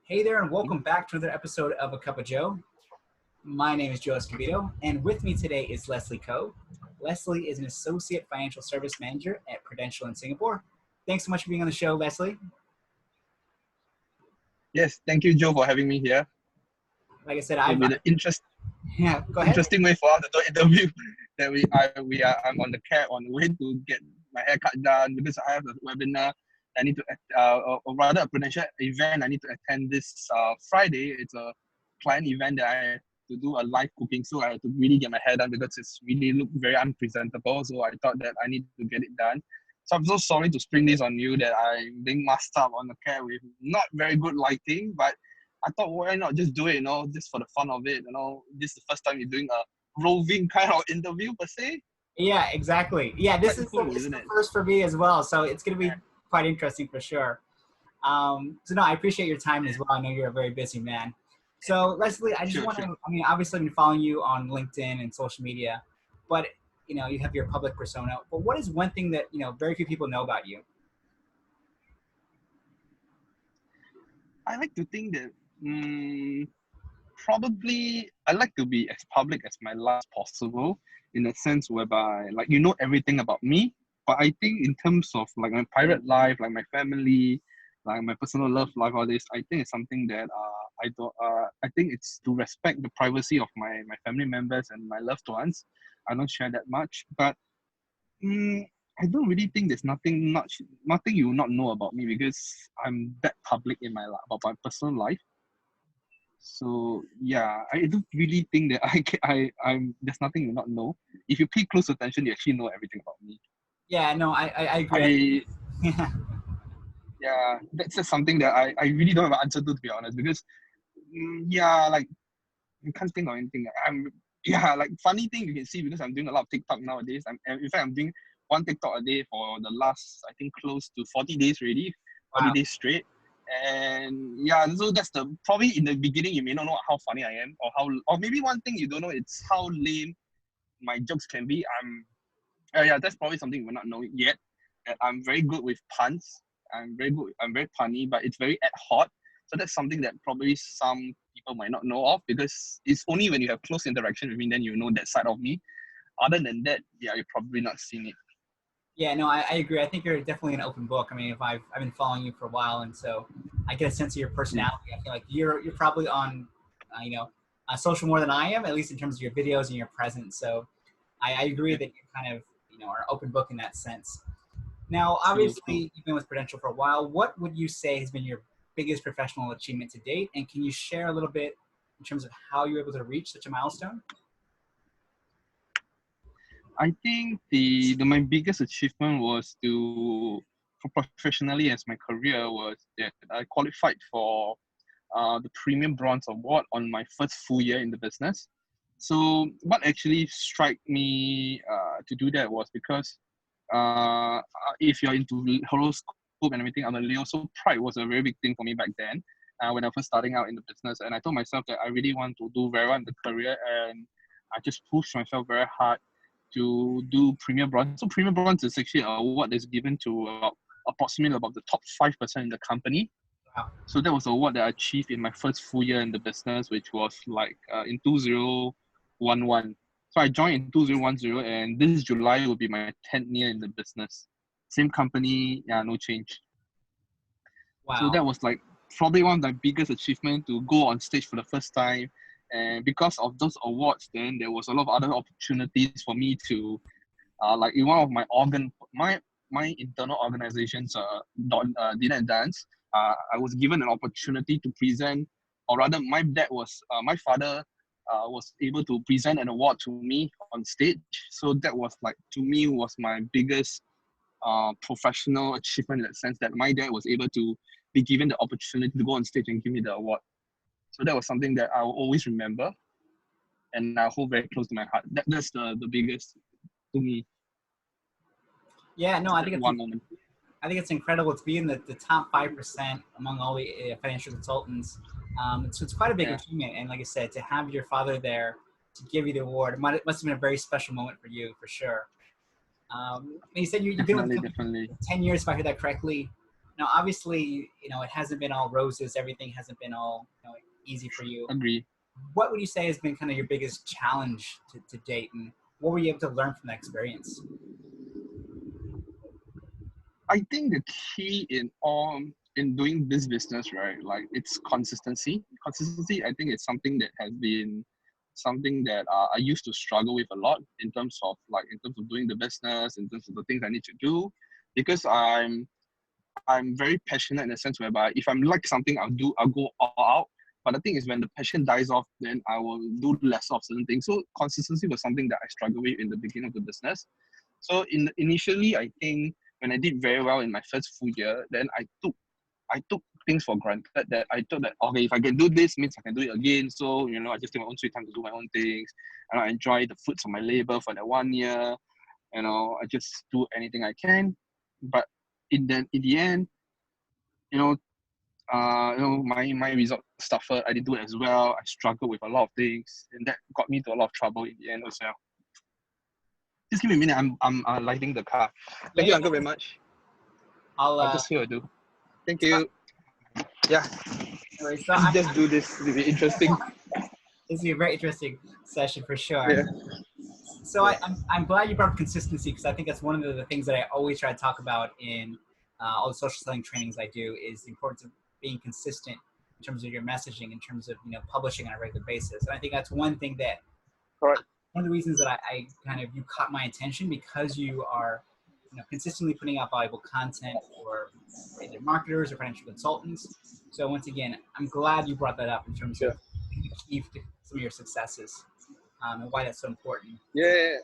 Hey there, and welcome back to another episode of A Cup of Joe. My name is Joe Escobedo, and with me today is Leslie Koh. Leslie is an Associate Financial Service Manager at Prudential in Singapore. Thanks so much for being on the show, Leslie. Yes, thank you, Joe, for having me here. Like I said, It'll be the go ahead. interesting way for us to do an interview. That I'm on the cab on the way to get my haircut done because I have a webinar. I need to, or rather a Prudential event I need to attend this Friday. It's a client event that I have to do a live cooking, so I have to really get my hair done because it's really look very unpresentable. So I thought that I need to get it done. So I'm so sorry to spring this on you that I'm being masked up on the cab with not very good lighting, but I thought, why not just do it, just for the fun of it, this is the first time you're doing a roving kind of interview per se. Yeah, exactly. Yeah, this is cool, the first for me as well, so it's going to be quite interesting for sure. So no, I appreciate your time as well. I know you're a very busy man. So Leslie, I just want to, obviously I've been following you on LinkedIn and social media, but you have your public persona, but what is one thing that, very few people know about you? I like to think that probably I like to be as public as my life is possible, in a sense whereby everything about me. But I think in terms of like my private life, like my family, like my personal love life, all this, I think it's something that I think it's to respect the privacy of my family members and my loved ones. I don't share that much, but I don't really think there's nothing you will not know about me because I'm that public in my life, about my personal life. So yeah, I don't really think that I'm there's nothing you will not know. If you pay close attention, you actually know everything about me. Yeah, no, I agree. Yeah, that's just something that I really don't have an answer to be honest, because like you can't think of anything. Like funny thing you can see because I'm doing a lot of TikTok nowadays. In fact I'm doing one TikTok a day for the last, I think, close to 40 days already, 40 days straight. And yeah, so that's probably in the beginning you may not know how funny I am, or maybe one thing you don't know, it's how lame my jokes can be. That's probably something you will not know yet. That I'm very good with puns. I'm very punny, but it's very ad hoc. So that's something that probably some people might not know of, because it's only when you have close interaction with me then you know that side of me. Other than that, yeah, you've probably not seen it. Yeah, no, I agree. I think you're definitely an open book. I mean, if I've been following you for a while, and so I get a sense of your personality. I feel like you're probably on, social more than I am, at least in terms of your videos and your presence. So I agree that you kind of, are an open book in that sense. Now, obviously, you've been with Prudential for a while. What would you say has been your biggest professional achievement to date? And can you share a little bit in terms of how you were able to reach such a milestone? I think my biggest achievement was professionally as my career was that I qualified for the Premium Bronze Award on my first full year in the business. So what actually struck me to do that was because if you're into horoscope and everything, I'm a Leo, so pride was a very big thing for me back then when I was starting out in the business. And I told myself that I really want to do very well in the career, and I just pushed myself very hard to do Premier Bronze. So Premier Bronze is actually an award that's given to approximately about the top 5% in the company. Wow. So that was an award that I achieved in my first full year in the business, which was like in 2011. So I joined in 2010, and this July will be my 10th year in the business. Same company, yeah, no change. Wow. So that was like probably one of my biggest achievements, to go on stage for the first time. And because of those awards, then there was a lot of other opportunities for me to, like in one of my internal organizations, Dinner and Dance, I was given an opportunity to present, or rather my father was able to present an award to me on stage. So that was like, to me, was my biggest professional achievement, in that sense that my dad was able to be given the opportunity to go on stage and give me the award. So that was something that I will always remember, and I hold very close to my heart. That's the biggest to me. Yeah, no, I think one moment. I think it's incredible to be in the top 5% among all the financial consultants. So it's quite a big achievement. And like I said, to have your father there to give you the award, it must have been a very special moment for you, for sure. You said you've been with the company 10 years, if I heard that correctly. Now, obviously, it hasn't been all roses. Everything hasn't been all easy for you. Agree. What would you say has been kind of your biggest challenge to date, and what were you able to learn from that experience? I think the key in doing this business, right? Like it's consistency. Consistency, I think, is something that has been something that I used to struggle with a lot in terms of doing the business, in terms of the things I need to do, because I'm very passionate in a sense whereby if I'm like something, I'll go all out. But the thing is, when the passion dies off, then I will do less of certain things. So consistency was something that I struggled with in the beginning of the business. So initially, I think when I did very well in my first full year, then I took things for granted, that I thought that, okay, if I can do this, means I can do it again. So, I just take my own sweet time to do my own things. And I enjoy the fruits of my labor for that 1 year. I just do anything I can. But in the end, you know, my results suffered. I didn't do it as well. I struggled with a lot of things, and that got me to a lot of trouble in the end as well. Just give me a minute. I'm lighting the car. Thank you, Yeah, Uncle, very much. I'll I'll just hear do. Thank you. Yeah, anyway, let's just do this. It'll be interesting. this will be a very interesting session for sure. Yeah. So I'm glad you brought up consistency, because I think that's one of the things that I always try to talk about in all the social selling trainings I do, is the importance of being consistent in terms of your messaging, in terms of publishing on a regular basis. And I think that's one thing that Correct. one of the reasons that I kind of, you caught my attention, because you are consistently putting out valuable content for either marketers or financial consultants. So once again, I'm glad you brought that up in terms of the key to some of your successes, and why that's so important. Yeah.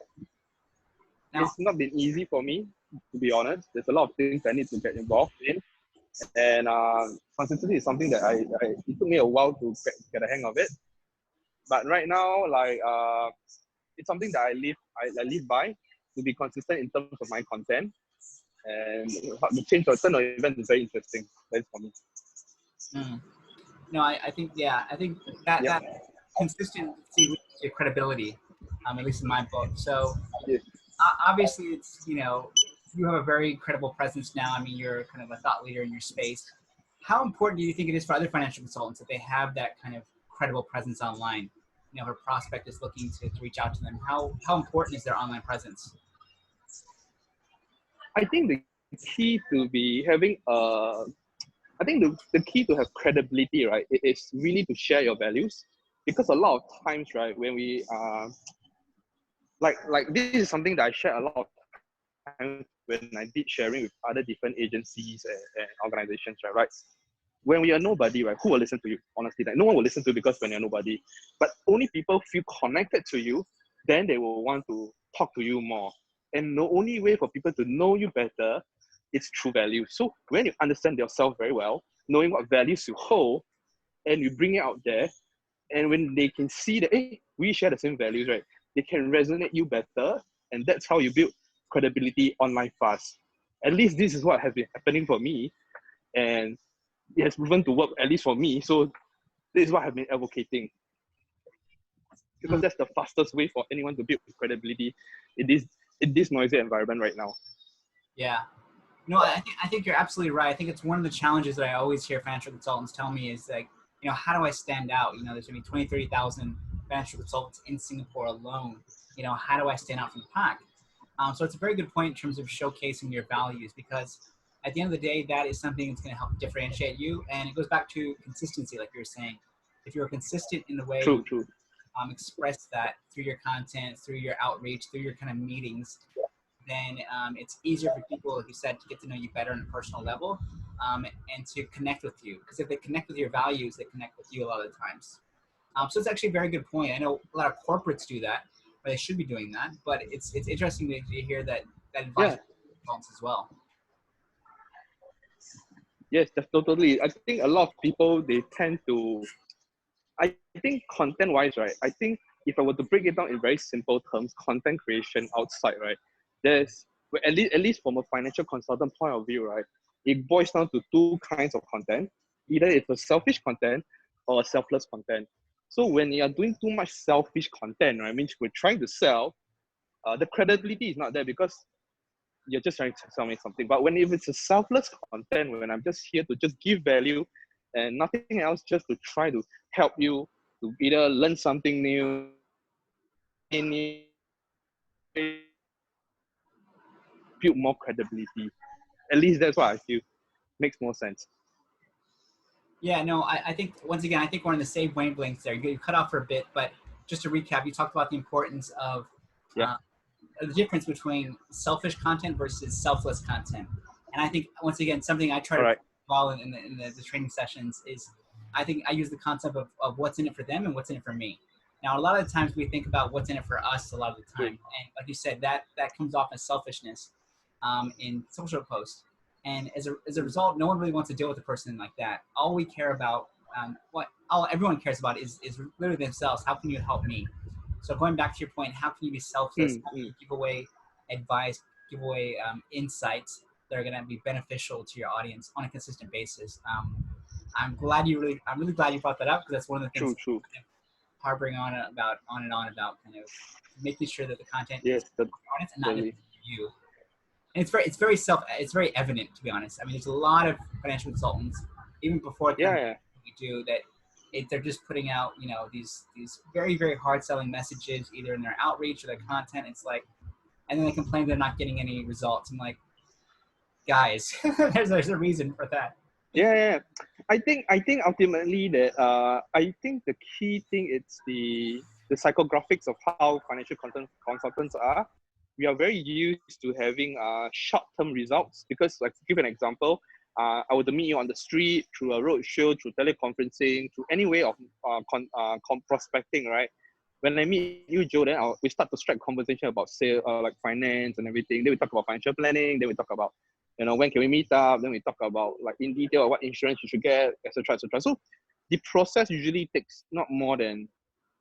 Now, It's not been easy for me, to be honest. There's a lot of things I need to get involved in. And consistency is something that it took me a while to get a hang of it. But right now, it's something that I live by, to be consistent in terms of my content. And the change or turn of events is very interesting. That's for me. no, I think, yeah, I think that consistency leads to credibility, at least in my book. So Yes. obviously, it's you have a very credible presence now. I mean, you're kind of a thought leader in your space. How important do you think it is for other financial consultants that they have that kind of credible presence online? If a prospect is looking to reach out to them, how important is their online presence? I think the key to be having I think the key to have credibility, right, it is really to share your values. Because a lot of times, right, when we like this is something that I share a lot of times when I did sharing with other different agencies and organizations, right? When we are nobody, right, who will listen to you? Honestly, like no one will listen to you, because when you're nobody. But only people feel connected to you, then they will want to talk to you more. And the only way for people to know you better is through value. So when you understand yourself very well, knowing what values you hold, and you bring it out there, and when they can see that, hey, we share the same values, right, they can resonate you better, and that's how you build credibility online fast. At least this is what has been happening for me, and it has proven to work, at least for me. So this is what I've been advocating, because that's the fastest way for anyone to build credibility in this noisy environment right now. Yeah. No, I think you're absolutely right. I think it's one of the challenges that I always hear financial consultants tell me is like, how do I stand out? There's going to be 20, 30,000 financial consultants in Singapore alone. How do I stand out from the pack? So it's a very good point in terms of showcasing your values, because at the end of the day, that is something that's going to help differentiate you. And it goes back to consistency, like you were saying. If you're consistent in the way True. you express that through your content, through your outreach, through your kind of meetings, then it's easier for people, like you said, to get to know you better on a personal level, and to connect with you. Because if they connect with your values, they connect with you a lot of the times. So it's actually a very good point. I know a lot of corporates do that, or they should be doing that. But it's interesting to hear that advice as well. Yes, that's totally. I think a lot of people, they tend to, I think content-wise, right, I think if I were to break it down in very simple terms, content creation outside, right, there's, at least from a financial consultant point of view, right, it boils down to two kinds of content. Either it's a selfish content or a selfless content. So when you are doing too much selfish content, right, means we're trying to sell, the credibility is not there, because you're just trying to tell me something. But when if it's a selfless content, when I'm just here to just give value and nothing else, just to try to help you to either learn something new, in build more credibility. At least that's what I feel. Makes more sense. Yeah, no, I think once again, I think we're on the same wavelengths there. You cut off for a bit, but just to recap, you talked about the importance of Yeah. the difference between selfish content versus selfless content. And I think once again, something I try All to right. follow in the training sessions is I think I use the concept of what's in it for them and what's in it for me. Now, a lot of the times we think about what's in it for us a lot of the time. And like you said, that comes off as selfishness in social posts. And as a result, no one really wants to deal with a person like that. All we care about, all everyone cares about is literally themselves. How can you help me? So going back to your point, how can you be selfless? How can you give away advice, give away insights that are going to be beneficial to your audience on a consistent basis? I'm really glad you brought that up, because that's one of the things True. I'm harboring on and on about kind of making sure that the content is Yes, for your audience and not definitely. just for you. And it's very evident, to be honest. I mean, there's a lot of financial consultants, even before kind of Yeah. we do that, they're just putting out, these very, very hard selling messages, either in their outreach or their content. It's like, and then they complain they're not getting any results. I'm like, guys, there's a reason for that. Yeah. I think ultimately that I think the key thing is the psychographics of how financial consultants are. We are very used to having short-term results, because, like, to give an example, I would meet you on the street, through a road show, through teleconferencing, through any way of prospecting, right? When I meet you, Joe, then we start to strike conversation about sale, like finance and everything. Then we talk about financial planning. Then we talk about, when can we meet up? Then we talk about, like, in detail what insurance you should get, etc., etc. So the process usually takes not more than,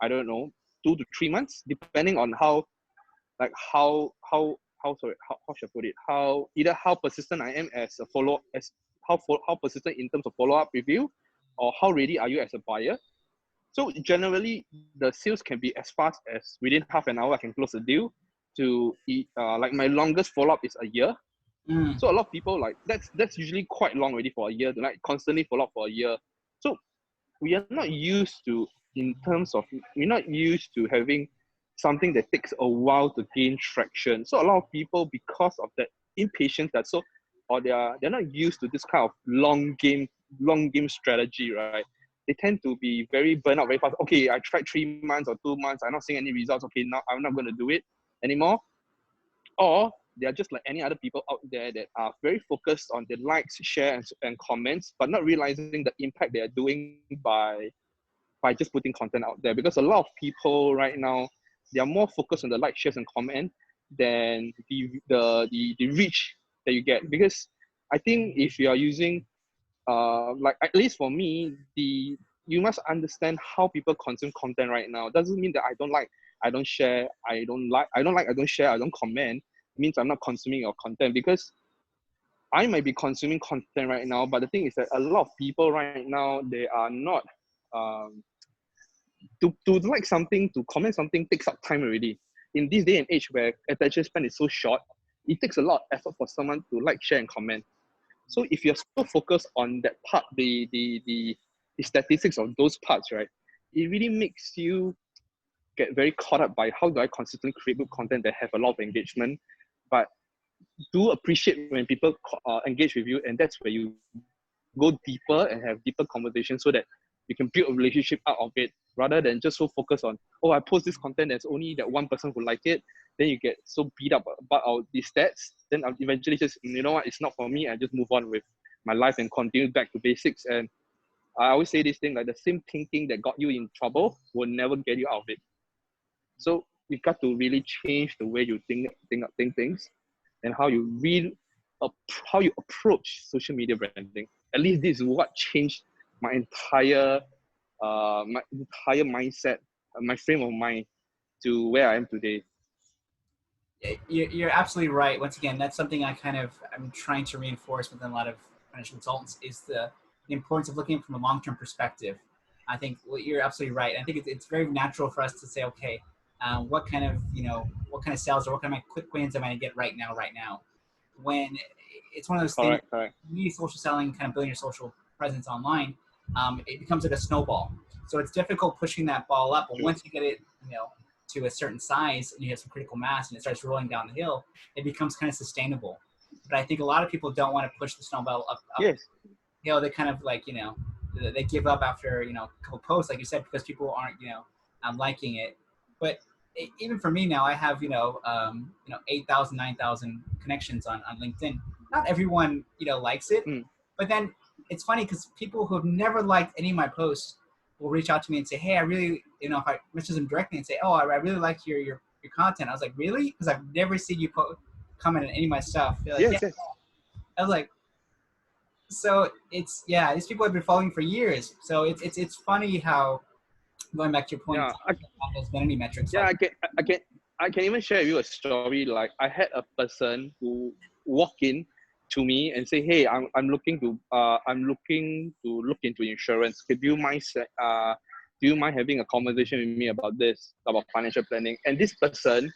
I don't know, 2 to 3 months, depending on how, like, how should I put it? How persistent I am as a how persistent in terms of follow up with you, or how ready are you as a buyer. So generally, the sales can be as fast as within half an hour I can close a deal. Like, my longest follow up is a year. Mm. So a lot of people, like, that's usually quite long already for a year, to, like, constantly follow up for a year. So we are not used to, we're not used to having something that takes a while to gain traction. So a lot of people, because of that impatience, or they're not used to this kind of long game strategy, right? They tend to be very burnt out very fast. Okay, I tried 3 months or 2 months, I'm not seeing any results. Okay, now I'm not going to do it anymore. Or they are just like any other people out there that are very focused on the likes, shares, and comments, but not realizing the impact they are doing by just putting content out there. Because a lot of people right now, they are more focused on the like, shares, and comment than the reach that you get. Because I think if you are using, like, at least for me, you must understand how people consume content right now. Doesn't mean that I don't like, I don't share, I don't share, I don't comment. It means I'm not consuming your content. Because I might be consuming content right now, but the thing is that a lot of people right now, they are not, to like something, to comment something takes up time already. In this day and age where attention span is so short, it takes a lot of effort for someone to like, share, and comment. So if you're so focused on that part, the statistics of those parts, right, it really makes you get very caught up by how do I consistently create good content that have a lot of engagement. But do appreciate when people engage with you, and that's where you go deeper and have deeper conversations, so that you can build a relationship out of it, rather than just so focused on, oh, I post this content, there's only that one person who like it. Then you get so beat up about the stats. Then I'll eventually just, you know what, it's not for me. I just move on with my life and continue back to basics. And I always say this thing, like, the same thinking that got you in trouble will never get you out of it. So you got to really change the way you think things, and how how you approach social media branding. At least this is what changed my entire mindset, my frame of mind, to where I am today. You're absolutely right. Once again, that's something I'm trying to reinforce within a lot of financial consultants, is the importance of looking from a long-term perspective. I think you're absolutely right. I think it's very natural for us to say, okay, what kind of sales or what kind of quick wins am I going to get right now? when it's one of those things. Correct. Me, social selling, kind of building your social presence online, it becomes like a snowball. So it's difficult pushing that ball up, but True. once you get it, to a certain size and you have some critical mass and it starts rolling down the hill, it becomes kind of sustainable. But I think a lot of people don't want to push the snowball up Yes. they kind of like, they give up after, a couple posts, like you said, because people aren't, liking it. But even for me now, I have, 8,000, 9,000 connections on LinkedIn. Not everyone, likes it, Mm. but then it's funny because people who have never liked any of my posts will reach out to me and say, hey, I really, if I message them directly and say, oh, I really like your content. I was like, really? Because I've never seen you comment on any of my stuff. They're like, Yes, yeah. yes. I was like, so it's, these people have been following for years. So it's funny how, going back to your point, Yeah, those vanity metrics. yeah, Like, I can even share with you a story. Like I had a person who walked in to me and say, "Hey, I'm looking to look into insurance. Do you mind having a conversation with me about this, about financial planning?" And this person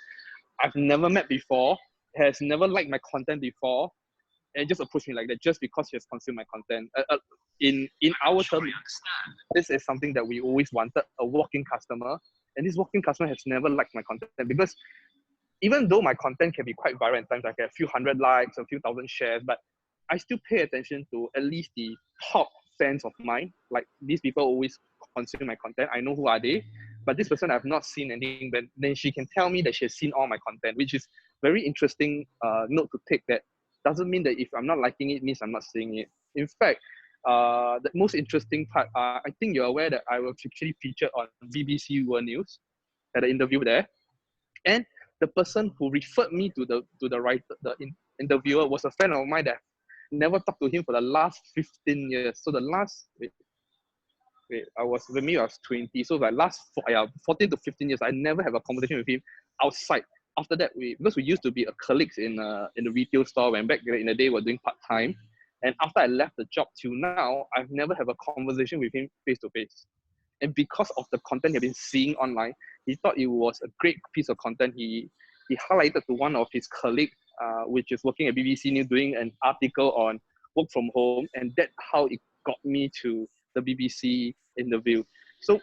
I've never met before, has never liked my content before, and just approached me like that just because he has consumed my content. In our term, this is something that we always wanted, a walk-in customer. And this walk-in customer has never liked my content because even though my content can be quite viral at times, I get a few hundred likes, a few thousand shares, but I still pay attention to at least the top fans of mine. Like these people always consume my content. I know who are they, but this person I've not seen anything. But then she can tell me that she has seen all my content, which is very interesting note to take. That doesn't mean that if I'm not liking it, means I'm not seeing it. In fact, the most interesting part, I think you're aware that I was actually featured on BBC World News at an interview there, and the person who referred me to the writer, interviewer, was a friend of mine that never talked to him for the last 15 years. So the last I was 20, so like last 14 to 15 years, I never have a conversation with him outside. After that, because we used to be colleagues in the retail store when back in the day we were doing part time. And after I left the job till now, I've never have a conversation with him face to face. And because of the content he'd been seeing online, he thought it was a great piece of content. He highlighted to one of his colleagues, which is working at BBC News, doing an article on work from home, and that's how it got me to the BBC interview. So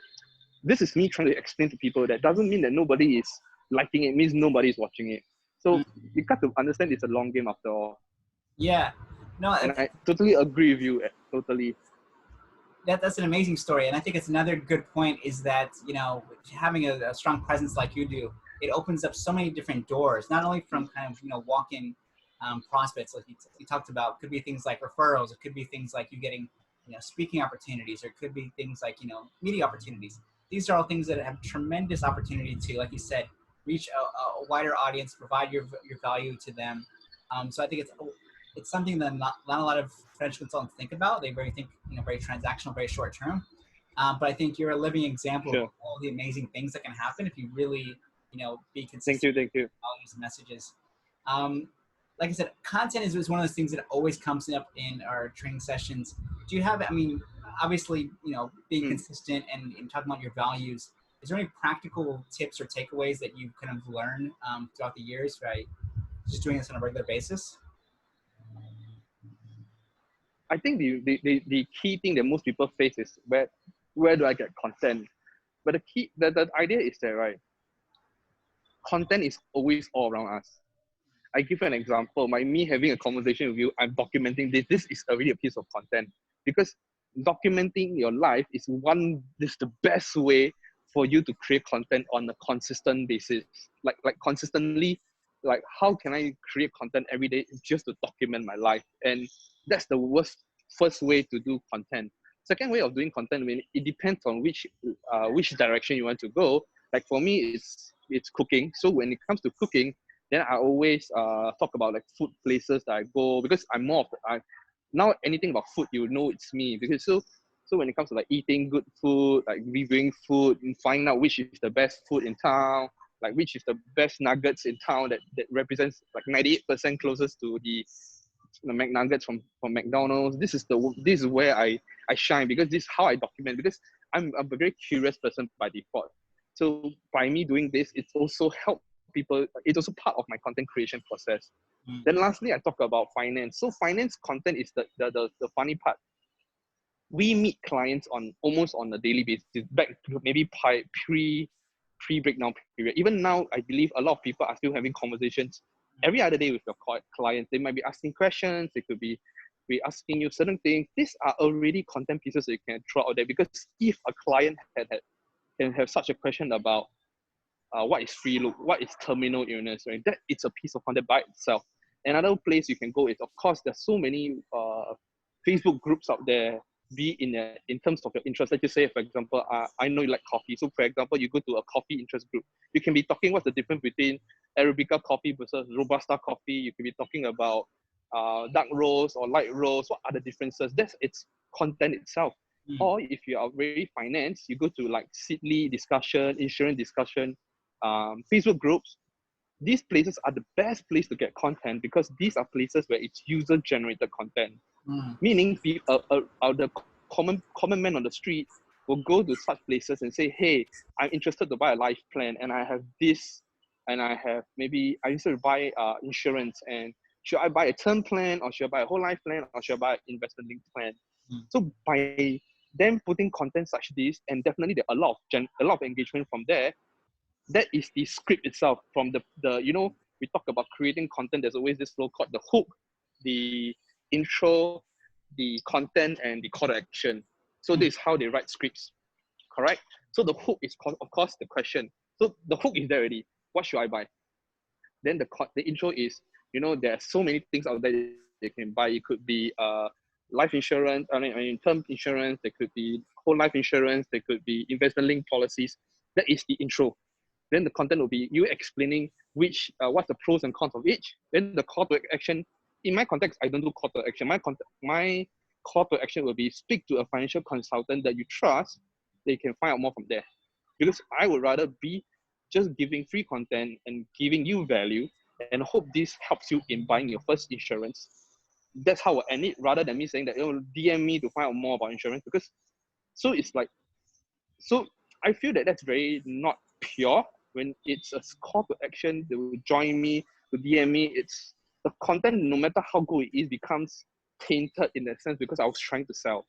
this is me trying to explain to people that doesn't mean that nobody is liking it, means nobody is watching it. So you got to understand it's a long game after all. yeah, no, And I totally agree with you, totally. that's an amazing story. And I think it's another good point is that, having a strong presence like you do, it opens up so many different doors, not only from kind of, walk-in prospects like you talked about. Could be things like referrals. It could be things like you getting, speaking opportunities, or it could be things like, media opportunities. These are all things that have tremendous opportunity to, like you said, reach a wider audience, provide your value to them. So I think it's something that not a lot of financial consultants think about. They think, very transactional, very short term. But I think you're a living example of all the amazing things that can happen if you really, be consistent. Thank you. Values and messages. Like I said, content is one of those things that always comes up in our training sessions. Do you have, obviously, being consistent and talking about your values, is there any practical tips or takeaways that you've kind of learned throughout the years, right? Just doing this on a regular basis? I think the key thing that most people face is where do I get content? But the idea is that, right, content is always all around us. I give you an example. Me having a conversation with you, I'm documenting this. This is already a piece of content, because documenting your life is the best way for you to create content on a consistent basis. Like consistently, like how can I create content every day just to document my life? And that's the first way to do content. Second way of doing content, it depends on which direction you want to go. Like for me, it's cooking. So when it comes to cooking, then I always talk about like food places that I go, because I'm more of now anything about food, you know, it's me. Because so when it comes to like eating good food, like reviewing food and finding out which is the best food in town, like which is the best nuggets in town that represents like 98% closest to the McNuggets from McDonald's. This is where I shine, because this is how I document, because I'm a very curious person by default. So by me doing this, it's also helped people. It's also part of my content creation process. Then lastly, I talk about finance. So finance content is the funny part. We meet clients on almost on a daily basis, back to maybe pre breakdown period. Even now, I believe a lot of people are still having conversations every other day with your clients. They might be asking questions. They could be asking you certain things. These are already content pieces that you can throw out there, because if a client can have such a question about what is free look, what is terminal illness, right? That it's a piece of content by itself. Another place you can go is, of course, there's so many Facebook groups out there, be in terms of your interest. Let's just say, for example, I know you like coffee. So, for example, you go to a coffee interest group. You can be talking what's the difference between Arabica coffee versus Robusta coffee. You can be talking about dark roast or light roast. What are the differences? That's its content itself. Or if you are very finance, you go to like Seedly discussion, insurance discussion, Facebook groups. These places are the best place to get content, because these are places where it's user generated content. Meaning the common man on the street will go to such places and say, hey, I'm interested to buy a life plan, and I have this, and I have maybe I used to buy insurance, and should I buy a term plan, or should I buy a whole life plan, or should I buy an investment linked plan? So by them putting content such this, and definitely there are a lot of engagement from there. That is the script itself. From the we talk about creating content. There's always this flow called the hook, the intro, the content, and the call to action. So this is how they write scripts, correct? So the hook is, of course, the question. So the hook is there already. What should I buy? Then the intro is, there are so many things out there you can buy. It could be life insurance, term insurance. There could be whole life insurance. There could be investment linked policies. That is the intro. Then the content will be you explaining what's the pros and cons of each. Then the call to action. In my context, I don't do call to action. My call to action will be speak to a financial consultant that you trust. They can find out more from there. Because I would rather be just giving free content and giving you value, and hope this helps you in buying your first insurance. That's how I end it, rather than me saying that DM me to find out more about insurance. Because so it's like, so I feel that that's very not pure. When it's a call to action, they will join me, to DM me. It's the content, no matter how good it is, becomes tainted in that sense, because I was trying to sell.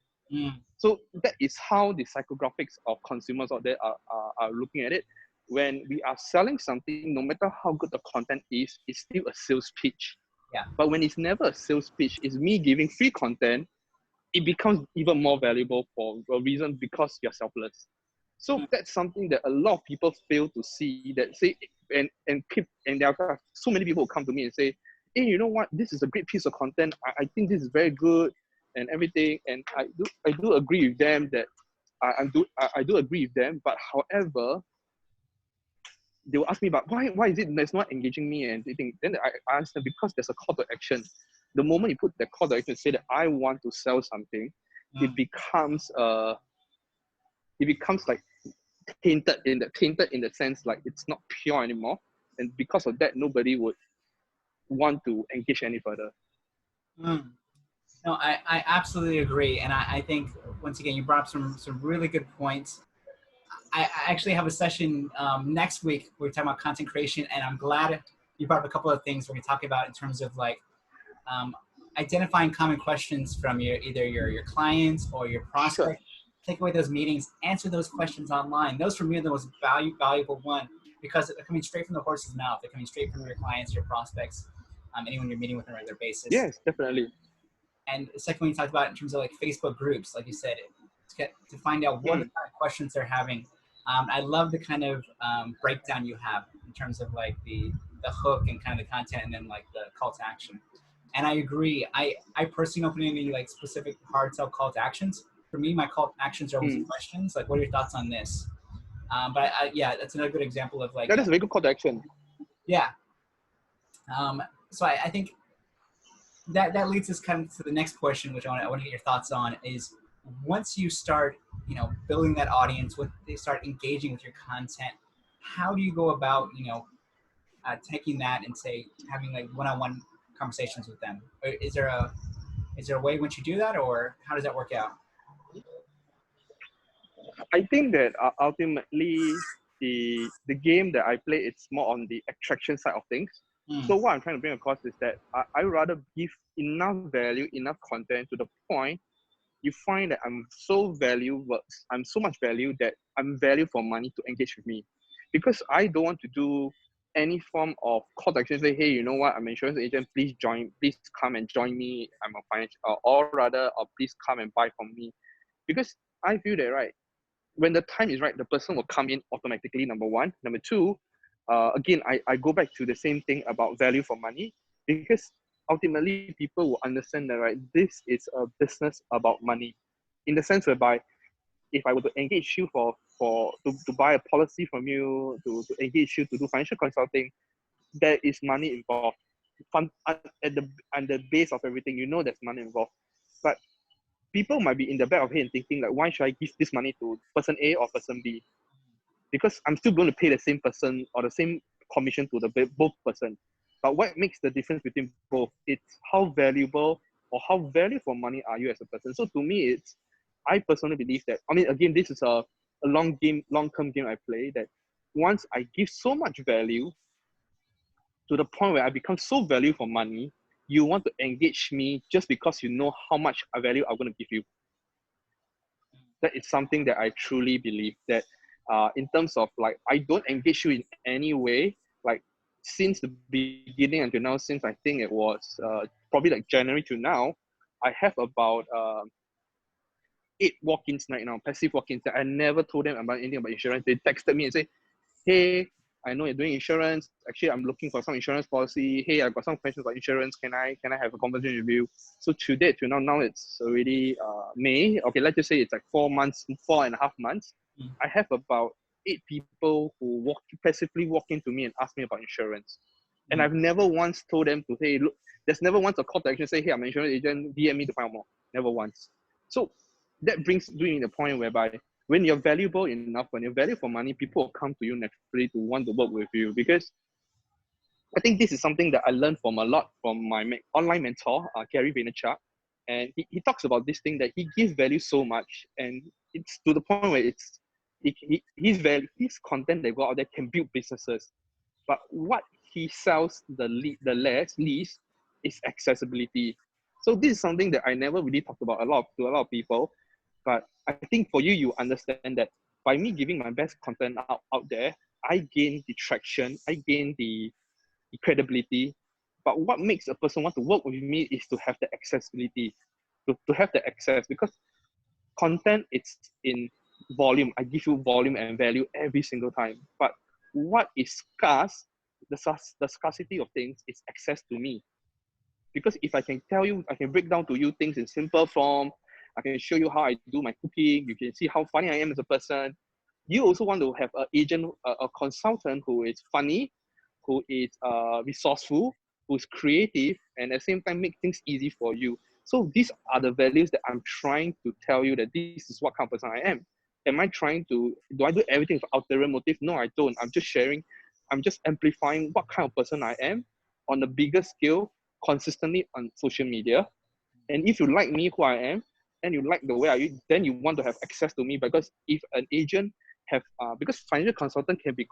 So that is how the psychographics of consumers out there are looking at it. When we are selling something, no matter how good the content is, it's still a sales pitch. Yeah. But when it's never a sales pitch, it's me giving free content, it becomes even more valuable for a reason, because you're selfless. So that's something that a lot of people fail to see, that say, and there are so many people who come to me and say, hey, you know what, this is a great piece of content. I think this is very good and everything. And I do agree with them that I do agree with them. But however, they will ask me about why is it that's not engaging me and everything. Then I ask them, because there's a call to action. The moment you put that call to action, say that I want to sell something, it becomes like tainted in the sense, like it's not pure anymore. And because of that, nobody would want to engage any further. No, I absolutely agree. And I think, once again, you brought up some really good points. I actually have a session next week where we're talking about content creation, and I'm glad you brought up a couple of things we're going to talk about in terms of like identifying common questions from either your clients or your prospects. Sure. Take away those meetings, answer those questions online. Those for me are the most valuable one, because they're coming straight from the horse's mouth. They're coming straight from your clients, your prospects, anyone you're meeting with on a regular basis. Yes, definitely. And the second one you talked about in terms of like Facebook groups, like you said, to find out what are the kind of questions they're having. I love the kind of breakdown you have in terms of like the hook and kind of the content, and then like the call to action. And I agree. I personally don't put any like specific hard sell call to actions. For me, my call to actions are always questions. Like, what are your thoughts on this? But yeah, that's another good example of like. That is a very good call to action. Yeah. So I think that leads us kind of to the next question, which I want to get your thoughts on, is once you start, building that audience, when they start engaging with your content, how do you go about, taking that and say having like one-on-one conversations with them? Is there a way once you do that, or how does that work out? I think that ultimately the game that I play, it's more on the attraction side of things. So what I'm trying to bring across is that I rather give enough value, enough content to the point you find that I'm so much value that I'm value for money to engage with me. Because I don't want to do any form of call to action, say, hey, you know what, I'm an insurance agent, please come and join me. I'm a financial, or please come and buy from me. Because I feel that, right, when the time is right, the person will come in automatically, number one. Number two, again, I go back to the same thing about value for money, because ultimately people will understand that, right, this is a business about money, in the sense whereby if I were to engage you to buy a policy from you, to engage you to do financial consulting, there is money involved. At the base of everything, you know there's money involved. But people might be in the back of head and thinking like, why should I give this money to person A or person B? Because I'm still going to pay the same person or the same commission to the both person. But what makes the difference between both? It's how valuable or how value for money are you as a person. So to me, I personally believe that, I mean, again, this is a long-term game I play, that once I give so much value to the point where I become so value for money, you want to engage me just because you know how much value I'm going to give you. That is something that I truly believe, that in terms of like, I don't engage you in any way, like since the beginning until now, since I think it was probably like January to now, I have about 8 walk-ins right now, passive walk-ins, that I never told them about anything about insurance. They texted me and say, hey, I know you're doing insurance. Actually, I'm looking for some insurance policy. Hey, I've got some questions about insurance. Can I have a conversation with you? So to date, to now it's already May. Okay, let's just say it's like 4.5 months. I have about 8 people who passively walk into me and ask me about insurance. And I've never once told them to, hey, look, there's never once a call to action say, hey, I'm an insurance agent, DM me to find out more. Never once. So that brings doing the point whereby when you're valuable enough, when you're value for money, people will come to you naturally to want to work with you. Because I think this is something that I learned from my online mentor, Gary Vaynerchuk. And he talks about this thing, that he gives value so much, and it's to the point where his content that go out there can build businesses. But what he sells the least is accessibility. So this is something that I never really talked about to a lot of people. But I think for you, you understand that by me giving my best content out there, I gain the traction, I gain the credibility. But what makes a person want to work with me is to have the accessibility, to have the access, because content, it's in volume. I give you volume and value every single time. But what is scarce, the scarcity of things, is access to me. Because if I can tell you, I can break down to you things in simple form, I can show you how I do my cooking, you can see how funny I am as a person. You also want to have an agent, a consultant who is funny, who is resourceful, who's creative, and at the same time make things easy for you. So these are the values that I'm trying to tell you, that this is what kind of person I am. Am I trying to, do I do everything for ulterior motive? No, I don't. I'm just sharing, I'm just amplifying what kind of person I am on a bigger scale, consistently on social media. And if you like me, who I am, and you like the way I use, then you want to have access to me. Because if an agent because financial consultant can be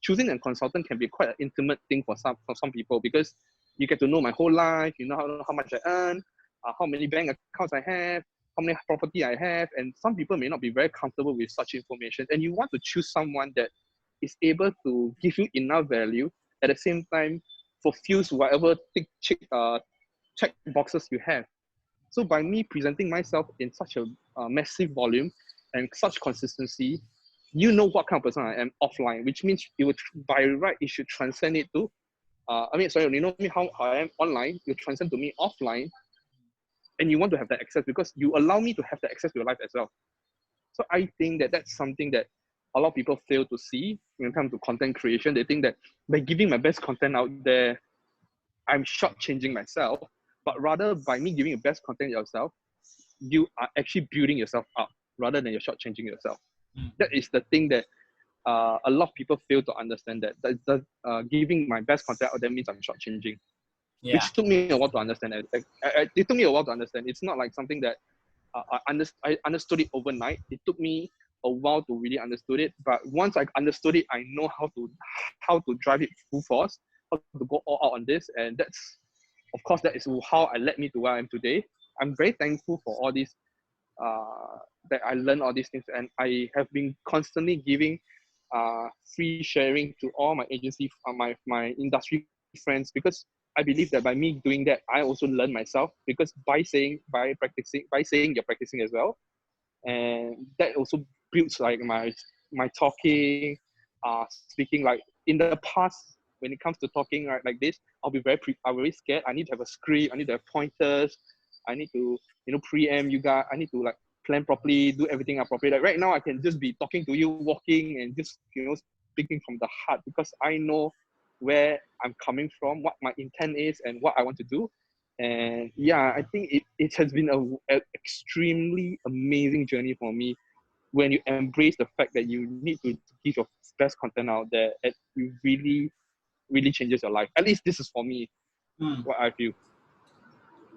choosing a consultant can be quite an intimate thing for some people, because you get to know my whole life, you know how much I earn, how many bank accounts I have, how many property I have, and some people may not be very comfortable with such information. And you want to choose someone that is able to give you enough value, at the same time fulfills whatever check boxes you have. So by me presenting myself in such a massive volume and such consistency, you know what kind of person I am offline, which means by right, it should transcend it to, you know me how I am online, you transcend to me offline, and you want to have that access because you allow me to have the access to your life as well. So I think that that's something that a lot of people fail to see when it comes to content creation. They think that by giving my best content out there, I'm shortchanging myself, but rather by me giving the best content yourself, you are actually building yourself up rather than you're shortchanging yourself. That is the thing that a lot of people fail to understand, that giving my best content out there means I'm shortchanging. Yeah. Which took me a while to understand. It took me a while to understand. It's not like something that I understood it overnight. It took me a while to really understood it. But once I understood it, I know how to drive it full force. how to go all out on this, and that's, of course, that is how I led me to where I am today. I'm very thankful for all these, that I learned all these things, and I have been constantly giving free sharing to all my agency, my industry friends, because I believe that by me doing that, I also learn myself, because by saying you're practicing as well, and that also builds like my talking, speaking. Like in the past, when it comes to talking, right, like this, I'm very scared. I need to have a script, I need to have pointers, I need to, preempt you guys, I need to like plan properly, do everything appropriate. Like right now I can just be talking to you, walking, and just speaking from the heart, because I know where I'm coming from, what my intent is, and what I want to do. And yeah, I think it has been a extremely amazing journey for me, when you embrace the fact that you need to give your best content out there. It really, really changes your life. At least this is for me, Hmm. what I feel.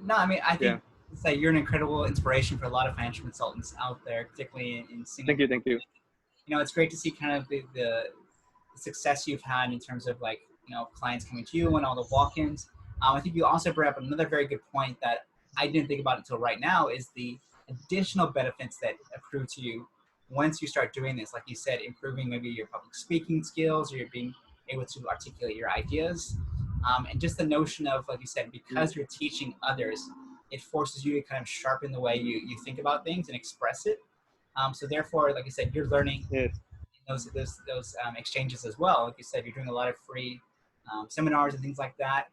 No, I mean, I Yeah. think it's like you're an incredible inspiration for a lot of financial consultants out there, particularly in Singapore. Thank you. It's great to see kind of the success you've had in terms of like, clients coming to you and all the walk-ins. I think you also brought up another very good point that I didn't think about until right now, is the additional benefits that accrue to you once you start doing this. Like you said, improving maybe your public speaking skills, or you're being able to articulate your ideas. And just the notion of, like you said, because you're teaching others, it forces you to kind of sharpen the way you think about things and express it. So therefore, like I said, you're learning Yes. those exchanges as well. Like you said, you're doing a lot of free seminars and things like that.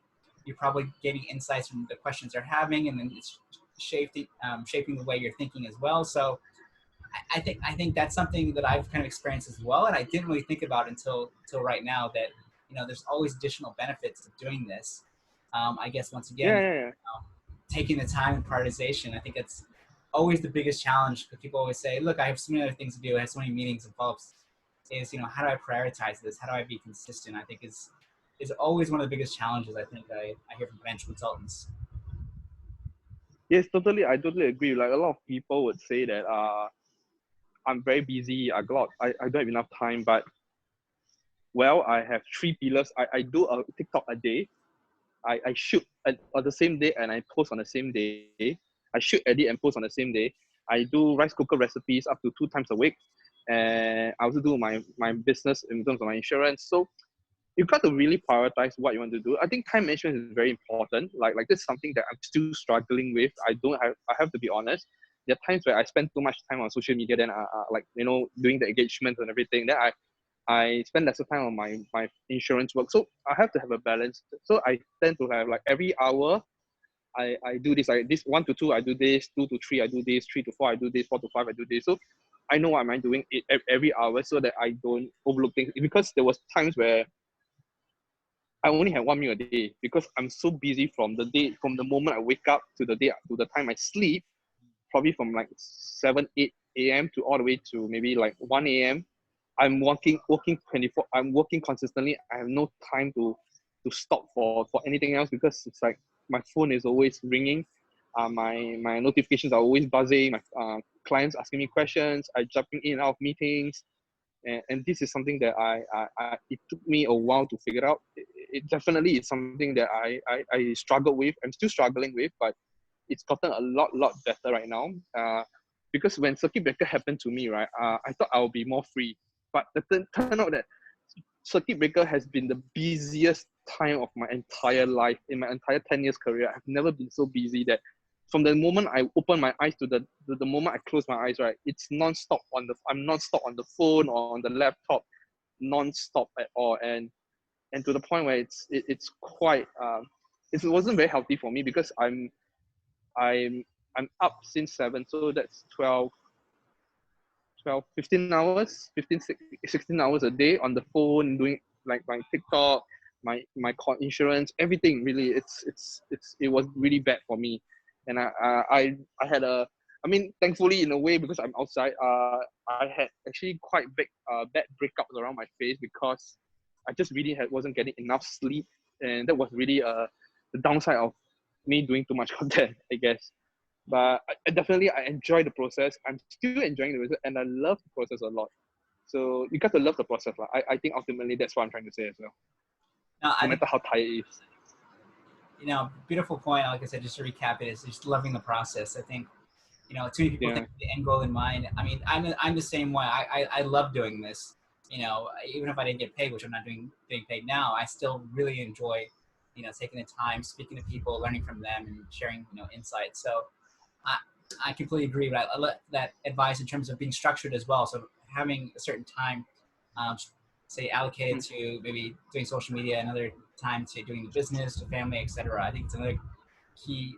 You're probably getting insights from the questions they're having, and then it's shaping the way you're thinking as well. So I think that's something that I've kind of experienced as well, and I didn't really think about until right now, that there's always additional benefits of doing this. I guess once again, Yeah. taking the time and prioritization. I think it's always the biggest challenge, because people always say, look, I have so many other things to do. I have so many meetings and follow-ups. Is, how do I prioritize this? How do I be consistent? I think is always one of the biggest challenges I hear from financial consultants. Yes, totally. I totally agree. Like a lot of people would say that I'm very busy. I don't have enough time. But well, I have three pillars. I do a TikTok a day. I shoot on the same day, and I post on the same day. I shoot, edit, and post on the same day. I do rice cooker recipes up to 2 times a week, and I also do my business in terms of my insurance. So you got to really prioritize what you want to do. I think time management is very important. Like this is something that I'm still struggling with. I have to be honest. There are times where I spend too much time on social media, then like doing the engagements and everything. Then I spend lesser time on my insurance work. So I have to have a balance. So I tend to have like every hour I do this. This 1 to 2 I do this, 2 to 3 I do this, 3 to 4 I do this, 4 to 5 I do this. So I know what I'm doing it every hour, so that I don't overlook things. Because there was times where I only had 1 meal a day, because I'm so busy from the moment I wake up to the time I sleep, probably from like 7, 8 a.m. to all the way to maybe like 1 a.m. I'm working 24. I'm working consistently. I have no time to stop for anything else, because it's like my phone is always ringing. My notifications are always buzzing. My clients asking me questions. I jumping in and out of meetings. And this is something that it took me a while to figure out. It definitely is something that I struggled with. I'm still struggling with, but it's gotten a lot better right now. Because when circuit breaker happened to me, right, I thought I would be more free, but it turned out that circuit breaker has been the busiest time of my entire life. In my entire 10 years career, I've never been so busy. That from the moment I open my eyes to the moment I close my eyes, right, it's non-stop I'm non-stop on the phone or on the laptop, non-stop at all. And to the point where it's quite it wasn't very healthy for me, because I'm up since 7, so that's 15 hours, 16 hours a day on the phone, doing like my TikTok, my insurance, everything. Really, it was really bad for me. And I had I mean, thankfully in a way, because I'm outside, I had actually quite bad breakups around my face, because I just really wasn't getting enough sleep, and that was really the downside of me doing too much content, I guess. But I enjoy the process. I'm still enjoying the process, and I love the process a lot. So you got to love the process. I think ultimately that's what I'm trying to say as well. No, I no think, matter how tired it is. beautiful point. Like I said, just to recap it, is just loving the process. I think, too many people Yeah. think of the end goal in mind. I mean, I'm the same way. I love doing this. Even if I didn't get paid, which I'm not getting paid now, I still really enjoy, taking the time, speaking to people, learning from them, and sharing, insights. So I completely agree. But I love that advice in terms of being structured as well. So having a certain time, say allocated to maybe doing social media, another time to doing the business, to family, etc. I think it's another key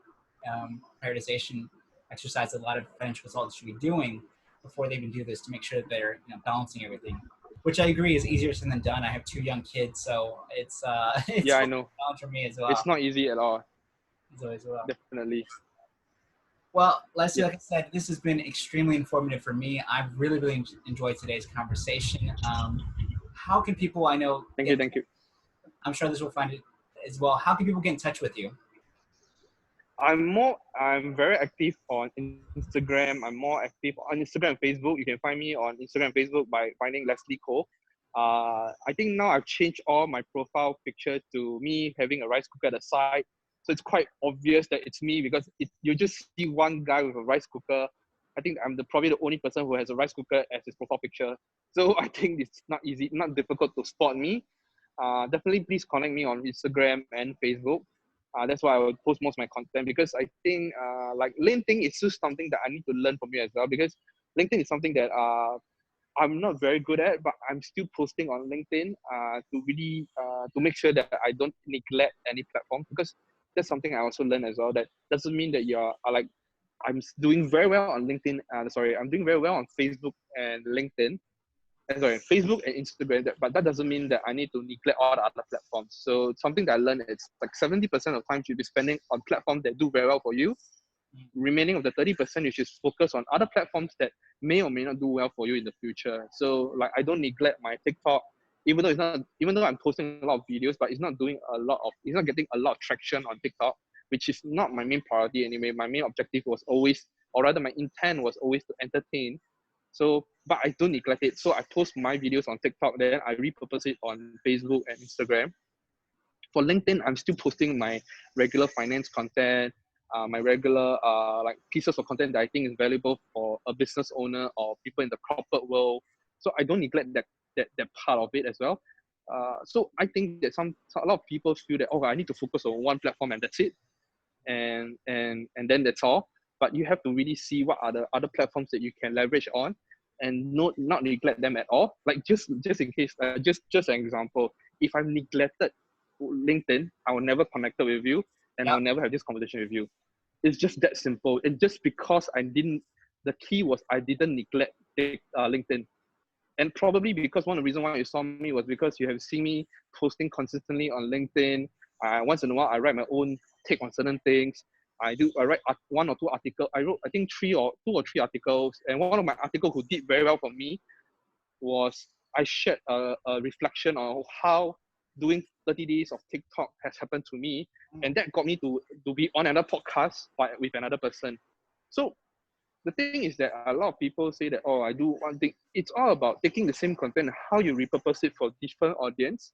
prioritization exercise that a lot of financial consultants should be doing before they even do this, to make sure that they're balancing everything. Which I agree is easier said than done. I have 2 young kids, so it's it's Yeah, a I know. challenge for me as It's well. not easy at all. As well. Definitely. Well, Leslie, Yeah. like I said, this has been extremely informative for me. I've really, really enjoyed today's conversation. How can people, I know, Thank you. Thank you. I'm sure this will find it as well. How can people get in touch with you? I'm very active on Instagram. I'm more active on Instagram and Facebook. You can find me on Instagram and Facebook by finding Leslie Cole. I think now I've changed all my profile picture to me having a rice cooker at the side. So it's quite obvious that it's me, because you just see one guy with a rice cooker. I think I'm probably the only person who has a rice cooker as his profile picture. So I think it's not difficult to spot me. Definitely please connect me on Instagram and Facebook. That's why I would post most of my content, because I think like LinkedIn is just something that I need to learn from you as well, because LinkedIn is something that I'm not very good at, but I'm still posting on LinkedIn to really to make sure that I don't neglect any platform, because that's something I also learned as well. That doesn't mean that you're like doing very well on LinkedIn. I'm doing very well on Facebook and LinkedIn. Facebook and Instagram, but that doesn't mean that I need to neglect all the other platforms. So something that I learned is like 70% of time you should be spending on platforms that do very well for you. Remaining of the 30%, you should focus on other platforms that may or may not do well for you in the future. So like I don't neglect my TikTok, even though I'm posting a lot of videos, but it's not getting a lot of traction on TikTok, which is not my main priority anyway. My main objective was always, or rather my intent was always to entertain. So, but I don't neglect it. So I post my videos on TikTok, then I repurpose it on Facebook and Instagram. For LinkedIn, I'm still posting my regular finance content, my regular like pieces of content that I think is valuable for a business owner or people in the corporate world. So I don't neglect that part of it as well. So I think that a lot of people feel that, oh, I need to focus on one platform and that's it, and then that's all. But you have to really see what are the other platforms that you can leverage on, and not neglect them at all. Like just in case, just an example, if I've neglected LinkedIn, I will never connect with you, and I'll Yep. never have this conversation with you. It's just that simple. And just because the key was I didn't neglect LinkedIn. And probably because one of the reasons why you saw me was because you have seen me posting consistently on LinkedIn. Once in a while, I write my own take on certain things. I write 1 or 2 articles. I wrote, I think, 2 or 3 articles. And one of my articles who did very well for me was I shared a reflection on how doing 30 days of TikTok has happened to me. And that got me to be on another podcast with another person. So the thing is that a lot of people say that, oh, I do one thing. It's all about taking the same content, how you repurpose it for different audience.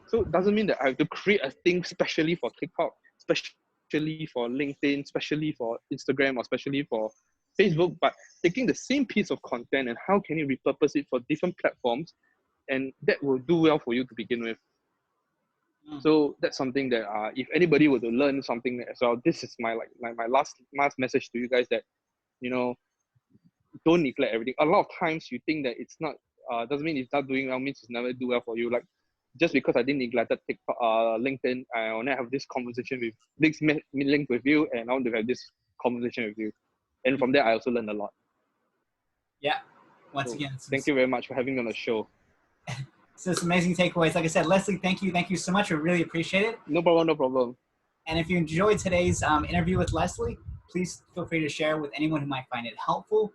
So it doesn't mean that I have to create a thing specially for TikTok, especially for LinkedIn, especially for Instagram, or especially for Facebook, but taking the same piece of content and how can you repurpose it for different platforms, and that will do well for you to begin with. So that's something that if anybody were to learn something as well, this is my my last message to you guys, that don't neglect everything. A lot of times you think that it's not doesn't mean it's not doing well means it's never do well for you. Like just because I didn't neglect TikTok, LinkedIn, I want to have this conversation with this link with you, and I want to have this conversation with you. And from there, I also learned a lot. Yeah. Once So, again, thank you very much for having me on the show. So it's amazing takeaways. Like I said, Leslie, thank you so much. We really appreciate it. No problem. And if you enjoyed today's interview with Leslie, please feel free to share with anyone who might find it helpful.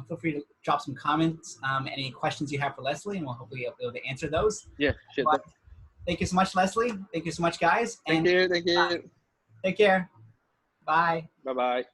Feel free to drop some comments, any questions you have for Leslie, and we'll hopefully be able to answer those. Yeah, sure. Thank you so much, Leslie. Thank you so much, guys. Thank you. Take care. Bye. Bye-bye.